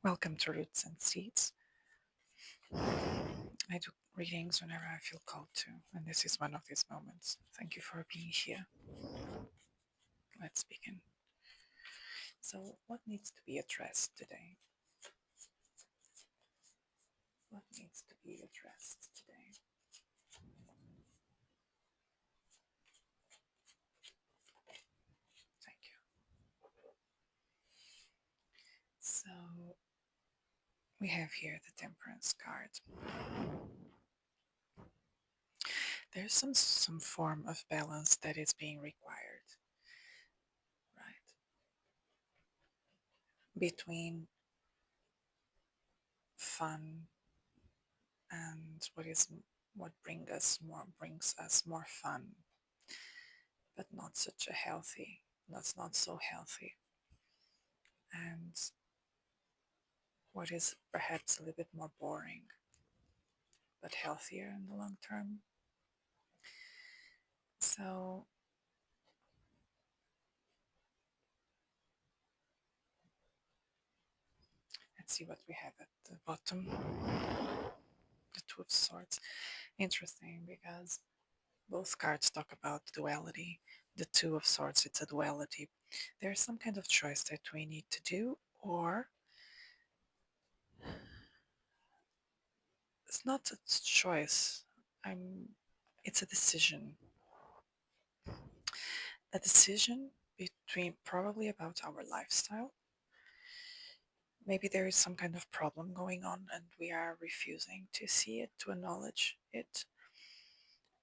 Welcome to Roots and Seeds. I do readings whenever I feel called to, and this is one of these moments. Thank you for being here. Let's begin. So, what needs to be addressed today? What needs to be addressed today? Thank you. So, we have here the Temperance card. There's some form of balance that is being required, right? Between fun and what brings us more fun, but not such a healthy. That's not so healthy, and what is perhaps a little bit more boring, but healthier in the long term. So let's see what we have at the bottom. The Two of Swords. Interesting because both cards talk about duality. The Two of Swords, it's a duality. There's some kind of choice that we need to do, or it's not a choice. It's a decision. A decision between probably about our lifestyle. Maybe there is some kind of problem going on and we are refusing to see it, to acknowledge it.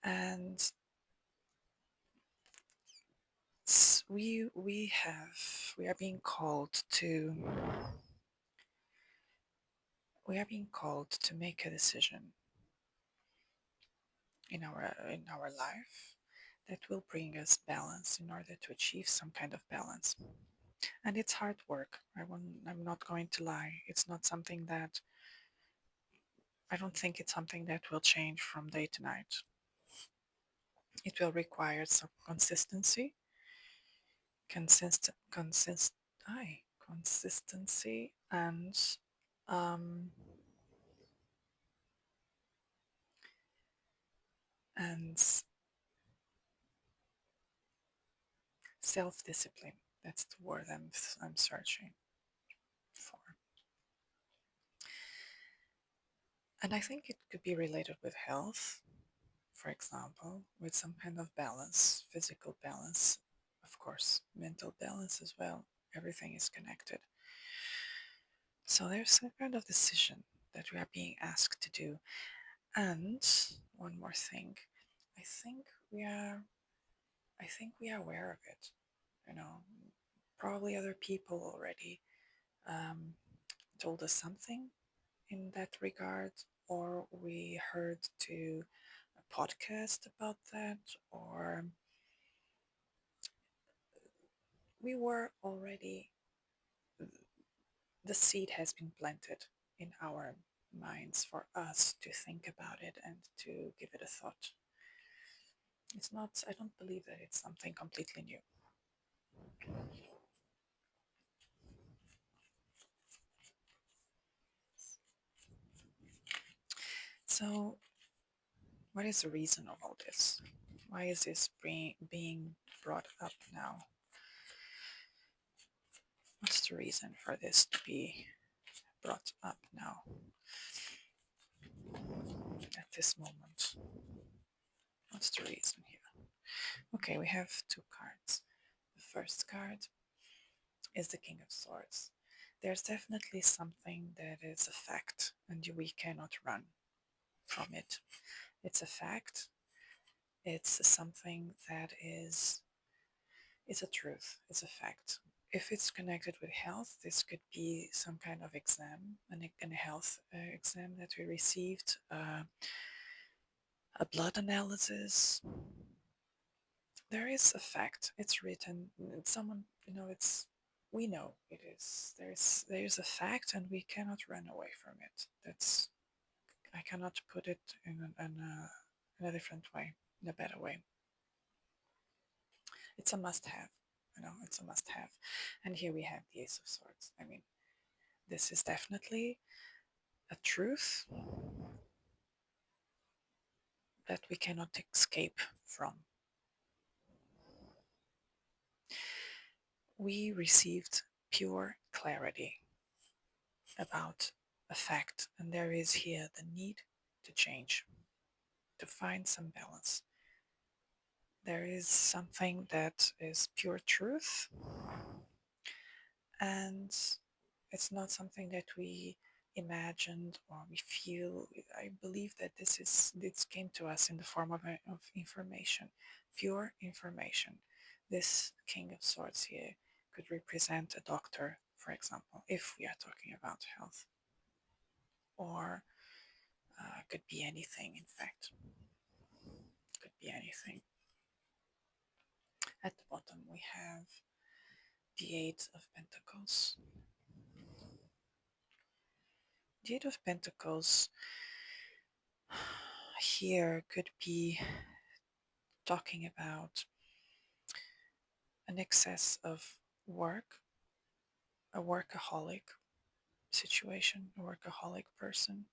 And we are being called to make a decision in our life that will bring us balance in order to achieve some kind of balance. And it's hard work. I'm not going to lie. It's not something that I don't think it's something that will change from day to night. It will require some consistency, consist, consist, consistency, um, and self-discipline. That's the word I'm searching for. And I think it could be related with health, for example, with some kind of balance, physical balance, of course, mental balance as well. Everything is connected. So there's some kind of decision that we are being asked to do. And one more thing, I think we are I think we are aware of it. You know, probably other people already um, told us something in that regard, or we heard to a podcast about that, or we were already, the seed has been planted in our minds for us to think about it and to give it a thought. It's not, I don't believe that it's something completely new. So, what is the reason of all this? Why is this being brought up now? What's the reason for this to be brought up now at this moment? What's the reason here? Okay, we have two cards. The first card is the King of Swords. There's definitely something that is a fact and we cannot run from it. It's a fact. It's something that is, it's a truth. It's a fact. If it's connected with health, this could be some kind of exam, a health exam that we received, a blood analysis. There is a fact. It's written. It's someone, we know it is. There's a fact, and we cannot run away from it. I cannot put it in a different way, in a better way. It's a must-have. It's a must-have. And here we have the Ace of Swords. I mean, This is definitely a truth that we cannot escape from. We received pure clarity about a fact, and there is here the need to change, to find some balance. There is something that is pure truth, and it's not something that we imagined or we feel. I believe that this came to us in the form of information, pure information. This King of Swords here could represent a doctor, for example, if we are talking about health, or could be anything, in fact. Could be anything. At the bottom, we have the Eight of Pentacles. The Eight of Pentacles here could be talking about an excess of work, a workaholic situation, a workaholic person.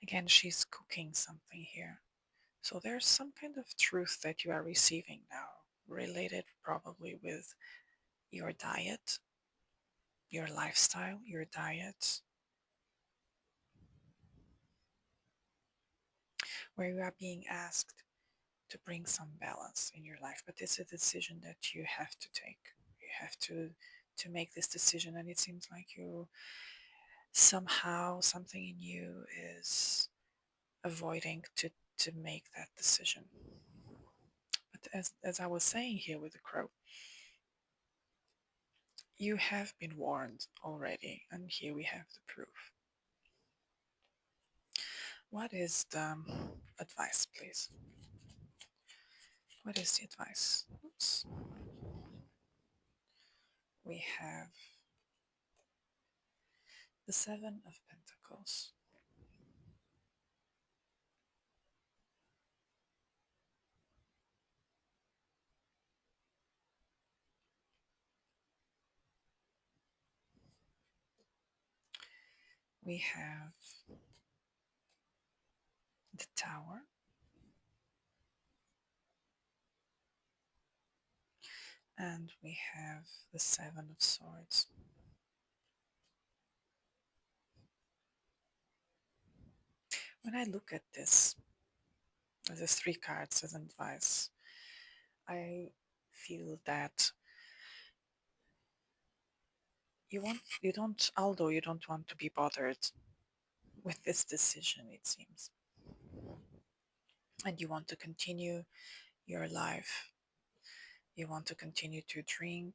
Again, she's cooking something here. So there's some kind of truth that you are receiving now, related probably with your diet, your lifestyle, your diet, where you are being asked to bring some balance in your life. But it's a decision that you have to take. You have to make this decision, and it seems like you somehow something in you is avoiding to make that decision. But as I was saying here with the crow, you have been warned already, and here we have the proof. What is the advice, please? What is the advice? Oops. We have the Seven of Pentacles. We have the Tower. And we have the Seven of Swords. When I look at this, the three cards as advice, I feel that you don't, although you don't want to be bothered with this decision, it seems, and you want to continue your life, you want to continue to drink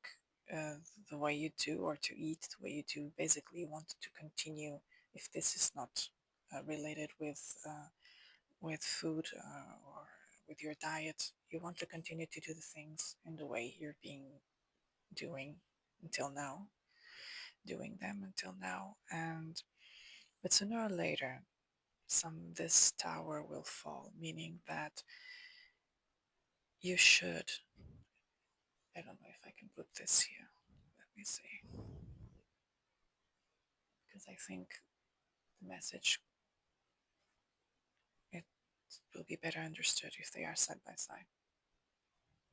uh, the way you do, or to eat the way you do. Basically, you want to continue, if this is not related with food or with your diet, you want to continue to do the things in the way you're being doing until now, doing them until now. And but sooner or later, this tower will fall, meaning that you should. I don't know if I can put this here. Let me see, because I think the message, it will be better understood if they are side by side.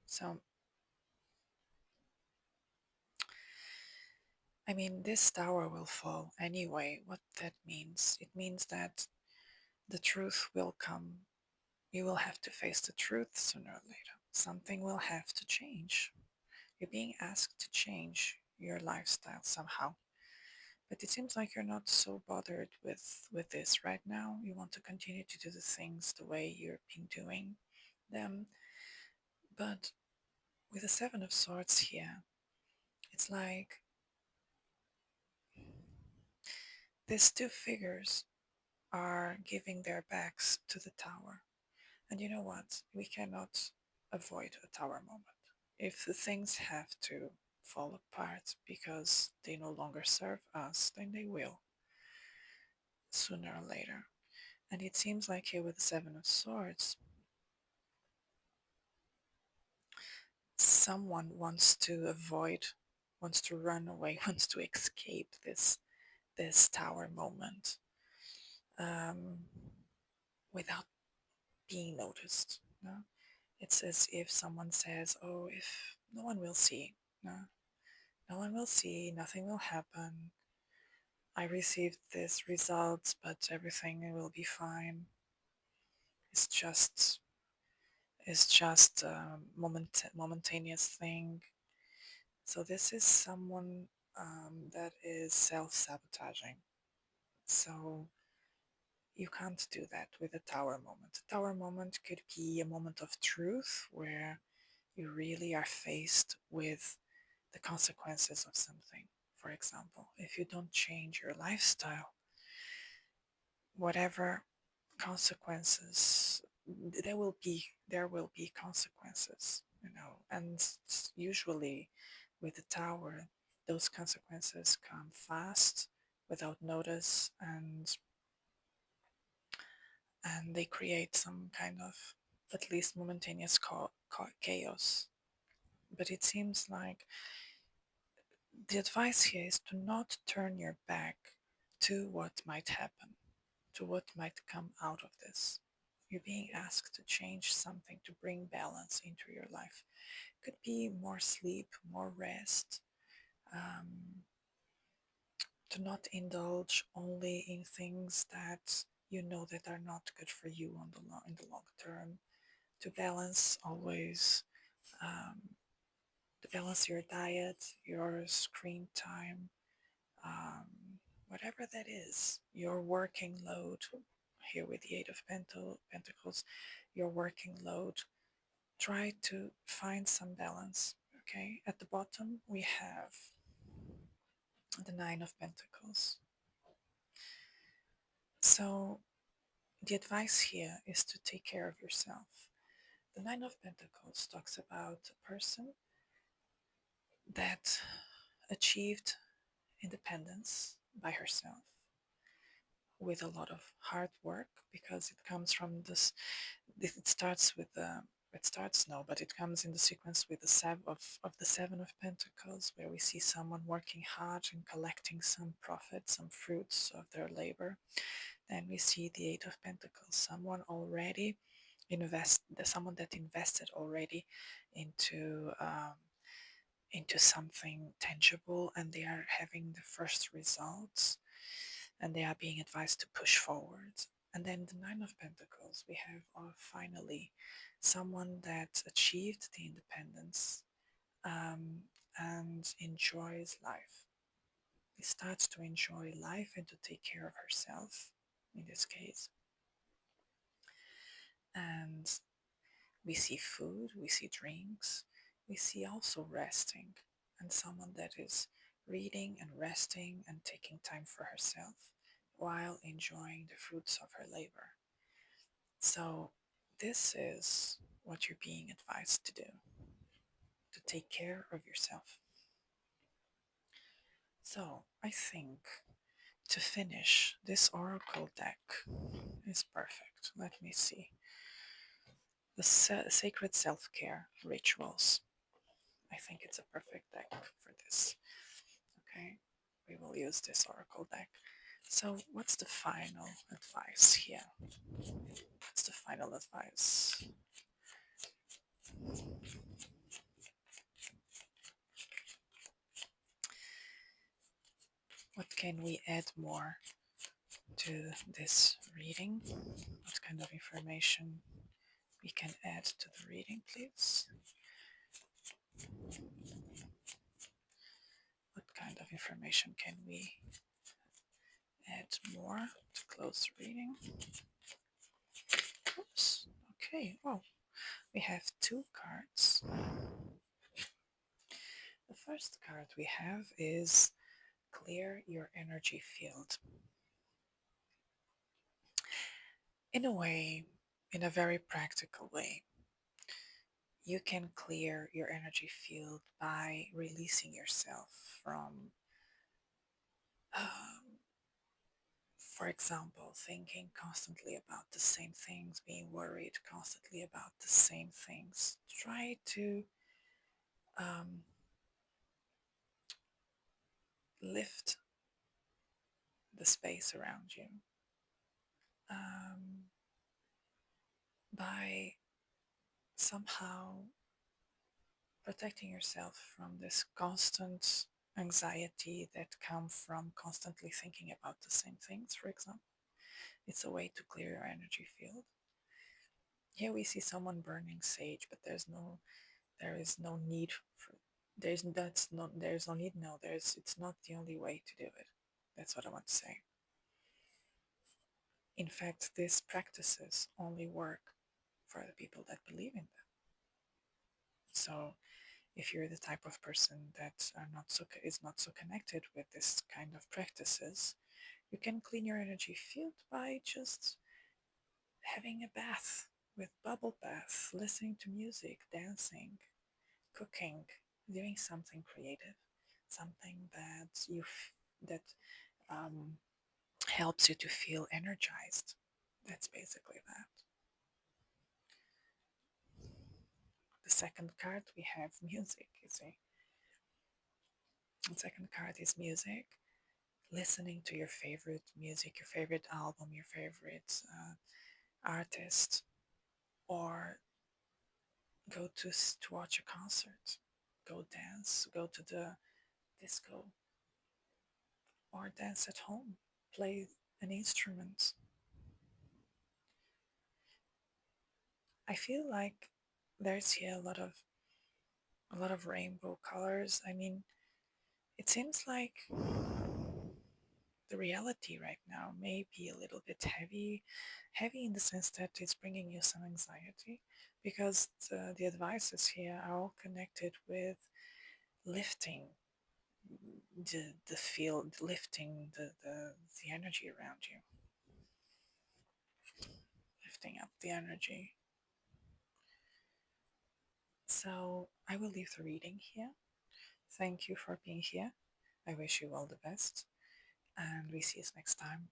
So, I mean, this tower will fall anyway. What that means? It means that the truth will come. You will have to face the truth sooner or later. Something will have to change. You're being asked to change your lifestyle somehow. But it seems like you're not so bothered with this right now. You want to continue to do the things the way you've been doing them. But with the Seven of Swords here, it's like these two figures are giving their backs to the tower. And you know what? We cannot avoid a tower moment. If the things have to fall apart because they no longer serve us, then they will, sooner or later. And it seems like here with the Seven of Swords, someone wants to avoid, wants to run away, wants to escape this tower moment, um, without being noticed. No? It's as if someone says, "Oh, if no one will see, no, no one will see, nothing will happen. I received this result, but everything will be fine. It's just, it's just a momentaneous thing." So this is someone that is self-sabotaging. So you can't do that with a tower moment. A tower moment could be a moment of truth where you really are faced with the consequences of something. For example, if you don't change your lifestyle, whatever consequences, there will be consequences, and usually with the tower, those consequences come fast, without notice, and they create some kind of at least momentaneous chaos. But it seems like the advice here is to not turn your back to what might happen, to what might come out of this. You're being asked to change something, to bring balance into your life. Could be more sleep, more rest, um, to not indulge only in things that you know that are not good for you in the long term. To balance always, um, to balance your diet, your screen time, um, whatever that is, your working load. Here with the Eight of Pentacles, your working load. Try to find some balance. Okay, at the bottom we have the Nine of Pentacles. So the advice here is to take care of yourself. The Nine of Pentacles talks about a person that achieved independence by herself with a lot of hard work, because it comes from this. It starts with the. It starts no, but it comes in the sequence with the Seven of Pentacles, where we see someone working hard and collecting some profit, some fruits of their labor. Then we see the Eight of Pentacles, someone that invested already into something tangible, and they are having the first results, and they are being advised to push forward. And then the Nine of Pentacles, we have finally someone that achieved the independence, um, and enjoys life. He starts to enjoy life and to take care of herself in this case. And we see food, we see drinks, we see also resting, and someone that is reading and resting and taking time for herself while enjoying the fruits of her labor. So this is what you're being advised to do, to take care of yourself. So I think to finish, this oracle deck is perfect. Let me see. The sacred self-care rituals. I think it's a perfect deck for this. Okay, we will use this oracle deck. So what's the final advice here? What's the final advice? What can we add more to this reading? What kind of information we can add to the reading, please? What kind of information can we add more to close the reading? Oops. Okay. Oh, we have two cards. The first card we have is clear your energy field. In a way, in a very practical way, you can clear your energy field by releasing yourself from, um, for example, thinking constantly about the same things, being worried constantly about the same things. Try to um, lift the space around you um, by somehow protecting yourself from this constant anxiety that come from constantly thinking about the same things, for example. It's a way to clear your energy field. Here we see someone burning sage, but there is no need for, there's no need, no, it's not the only way to do it. That's what I want to say. In fact, these practices only work for the people that believe in them. So if you're the type of person that is not so connected with this kind of practices, you can clean your energy field by just having a bath with bubble bath, listening to music, dancing, cooking, doing something creative, something that um, helps you to feel energized. That's basically that. The second card we have music. You see, the second card is music. Listening to your favorite music, your favorite album, your favorite artist, or go to watch a concert, go dance, go to the disco, or dance at home, play an instrument. I feel like there's here a lot of rainbow colors. I mean, it seems like the reality right now may be a little bit heavy in the sense that it's bringing you some anxiety, because the advices here are all connected with lifting the field, lifting the energy around you, lifting up the energy. So I will leave the reading here. Thank you for being here. I wish you all the best, and we see us next time.